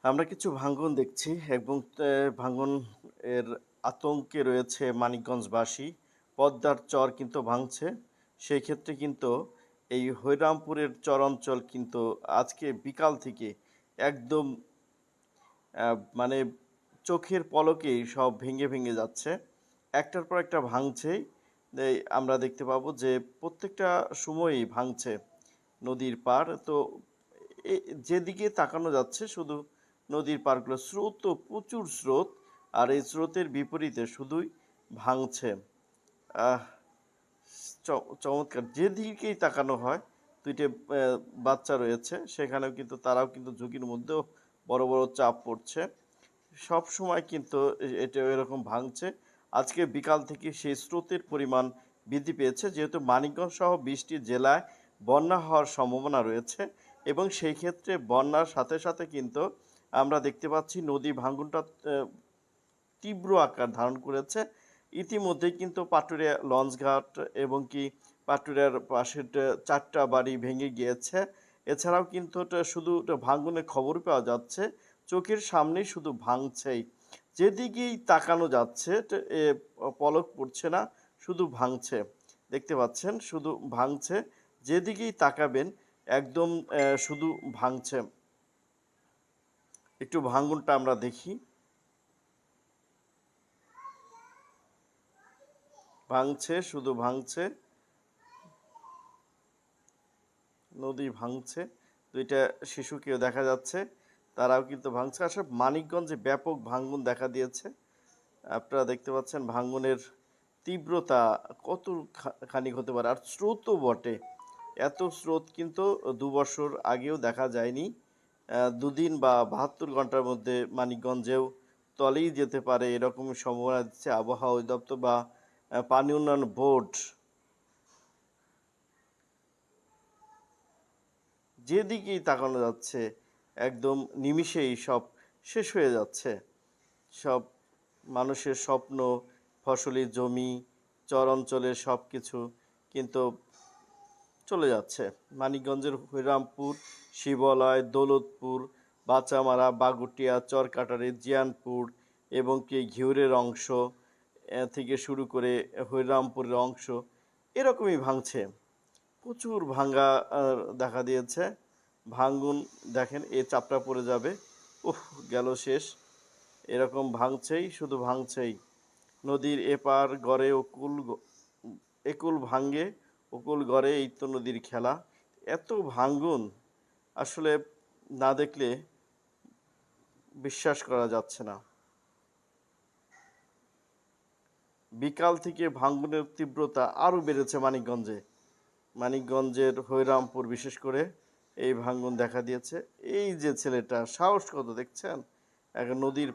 আমরা কিছু ভাঙ্গন দেখছি এবং ভাঙ্গন এর আতঙ্কে রয়েছে মানিকগঞ্জবাসী। পদ্মার চর কিন্তু ভাঙছে। সেই ক্ষেত্রে কিন্তু এই হরিরামপুরের চর অঞ্চল কিন্তু আজকে বিকাল থেকে একদম মানে চোখের পলকেই সব ভেঙে ভেঙে যাচ্ছে। একটার পর একটা ভাঙছেই। আমরা দেখতে পাবো যে প্রত্যেকটা সময়ই ভাঙছে নদীর পাড়। তো যেদিকে তাকানো যাচ্ছে শুধু নদীর পাড়গুলো, স্রোত তো প্রচুর স্রোত, আর এই স্রোতের বিপরীতে শুধুই ভাঙছে। আহ চমৎকার, যেদিকেই তাকানো হয় দুইটা বাচ্চা রয়েছে সেখানেও কিন্তু তারাও কিন্তু ঝুঁকির মধ্যেও বড় বড় চাপ পড়ছে। সব সময় কিন্তু এটা এরকম ভাঙছে। আজকে বিকাল থেকে সেই স্রোতের পরিমাণ বৃদ্ধি পেয়েছে, যেহেতু মানিকগঞ্জ সহ 20টি জেলায় বন্যা হওয়ার সম্ভাবনা রয়েছে এবং সেই ক্ষেত্রে বন্যার সাথে সাথে কিন্তু আমরা দেখতে পাচ্ছি নদী ভাঙনটা তীব্র আকার ধারণ করেছে। ইতিমধ্যেই কিন্তু পাটুরিয়া লঞ্চঘাট এবং কি পাটুরিয়ার পাশের 4টা বাড়ি ভেঙে গিয়েছে। এছাড়াও কিন্তু শুধু ভাঙনের খবর পাওয়া যাচ্ছে, চোখের সামনেই শুধু ভাঙছেই। যেদিকেই তাকানো যাচ্ছে পলক পড়ছে না, শুধু ভাঙছে। দেখতে পাচ্ছেন শুধু ভাঙছে, যেদিকেই তাকাবেন একদম শুধু ভাঙছে। একটু ভাঙনটা আমরা দেখি। ভাঙছে, শুধু ভাঙছে, নদী ভাঙছে। দুইটা শিশুকেও দেখা যাচ্ছে, তারাও কিন্তু ভাঙছে। আসলে মানিকগঞ্জে ব্যাপক ভাঙন দেখা দিয়েছে। আপনারা দেখতে পাচ্ছেন ভাঙনের তীব্রতা কত খানিক হতে পারে, আর স্রোতও বটে। এত স্রোত কিন্তু 2 বছর আগেও দেখা যায়নি। দুদিন বা 72 ঘন্টার মধ্যে মানিকগঞ্জেও তলেই যেতে পারে এরকম সম্ভাবনা দিচ্ছে আবহাওয়া অধিদপ্তর বা পানি উন্নয়ন বোর্ড। যেদিকেই তাকানো যাচ্ছে একদম নিমিষেই সব শেষ হয়ে যাচ্ছে। সব মানুষের স্বপ্ন, ফসলি জমি, চর অঞ্চলের সব কিছু কিন্তু চলে যাচ্ছে। মানিকগঞ্জের হরিরামপুর, শিবালয়, দৌলতপুর, বাচামারা, বাগুটিয়া, চরকাটারি, জিয়ানপুর এবং কি ঘিউরের অংশ থেকে শুরু করে হরিরামপুরের অংশ এরকমই ভাঙছে। প্রচুর ভাঙ্গা দেখা দিয়েছে। ভাঙ্গন দেখেন, এ চাপটা পড়ে যাবে। উফ, গেল শেষ। এরকম ভাঙছেই, শুধু ভাঙছেই। নদীর এপার গড়ে একুল ভাঙ্গে উকুল গড়ে, এই তো নদীর খেলা। এত ভাঙ্গন আসলে না দেখলে বিশ্বাস করা যাচ্ছে না। বিকাল থেকে ভাঙ্গনের তীব্রতা আরও বেড়েছে মানিকগঞ্জে। মানিকগঞ্জের হরিরামপুর বিশেষ করে এই ভাঙ্গন দেখা দিয়েছে। এই যে ছেলেটা, সাহস কত দেখছেন, এক নদীর